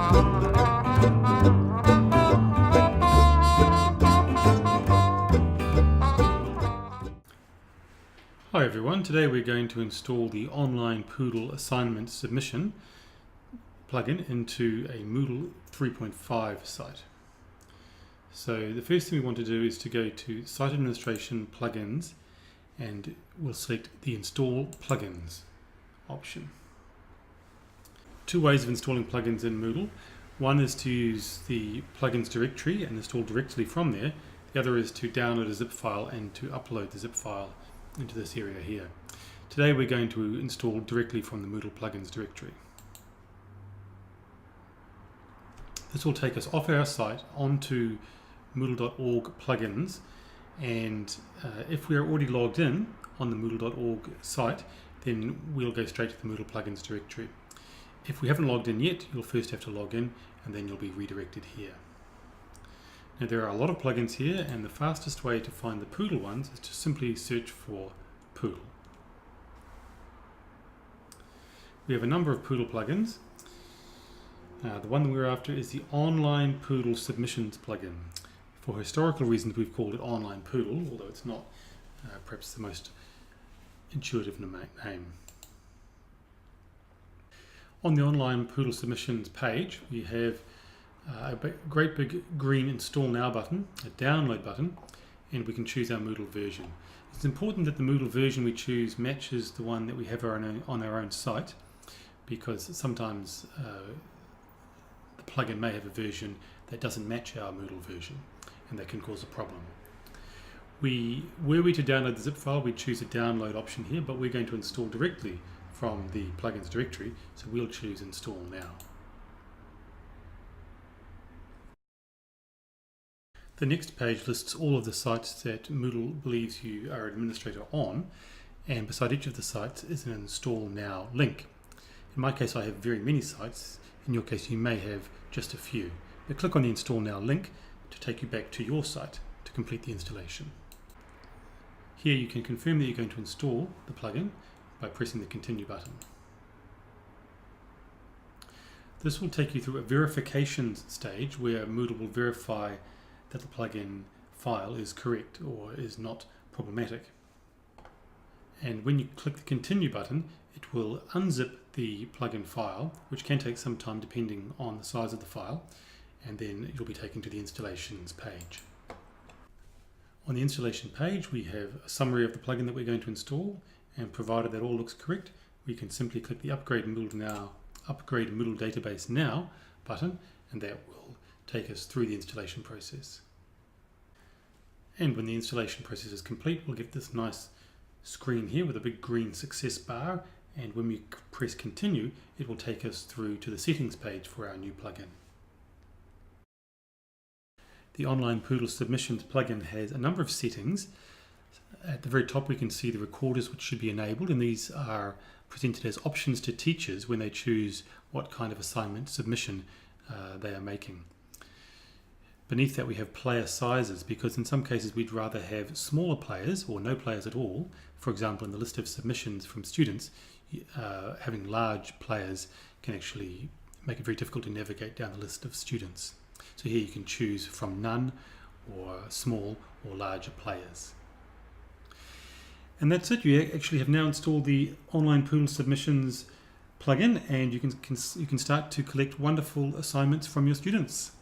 Hi everyone, today we're going to install the online Poodle Assignment Submission plugin into a Moodle 3.5 site. So the first thing we want to do is to go to Site Administration Plugins, and we'll select the Install Plugins option. Two ways of installing plugins in Moodle. One is to use the plugins directory and install directly from there. The other is to download a zip file and to upload the zip file into this area here. Today we're going to install directly from the Moodle plugins directory. This will take us off our site onto Moodle.org plugins, and if we are already logged in on the Moodle.org site, then we'll go straight to the Moodle plugins directory. If we haven't logged in yet, you'll first have to log in and then you'll be redirected here. Now there are a lot of plugins here, and the fastest way to find the Poodle ones is to simply search for Poodle. We have a number of Poodle plugins. The one that we're after is the Online Poodle Submissions plugin. For historical reasons we've called it Online Poodle, although it's not perhaps the most intuitive name. On the Online Poodle Submissions page we have a great big green Install Now button, a download button, and we can choose our Moodle version. It's important that the Moodle version we choose matches the one that we have on our own site, because sometimes the plugin may have a version that doesn't match our Moodle version, and that can cause a problem. Were we to download the zip file, we'd choose a download option here, but we're going to install directly from the plugins directory, so we'll choose Install Now. The next page lists all of the sites that Moodle believes you are an administrator on, and beside each of the sites is an Install Now link. In my case I have very many sites, in your case you may have just a few. But click on the Install Now link to take you back to your site to complete the installation. Here you can confirm that you're going to install the plugin by pressing the Continue button. This will take you through a verification stage where Moodle will verify that the plugin file is correct or is not problematic. And when you click the Continue button, it will unzip the plugin file, which can take some time depending on the size of the file, and then you'll be taken to the installations page. On the installation page we have a summary of the plugin that we're going to install, and provided that all looks correct, we can simply click the Upgrade Moodle Database Now button, and that will take us through the installation process. And when the installation process is complete, we'll get this nice screen here with a big green success bar, and when we press Continue, it will take us through to the settings page for our new plugin. The Online Poodle Submissions plugin has a number of settings. At the very top we can see the recorders which should be enabled, and these are presented as options to teachers when they choose what kind of assignment submission they are making. Beneath that we have player sizes, because in some cases we'd rather have smaller players or no players at all. For example, in the list of submissions from students, having large players can actually make it very difficult to navigate down the list of students. So here you can choose from none, or small or larger players. And that's it. You actually have now installed the Online Poodle Submissions plugin, and you can start to collect wonderful assignments from your students.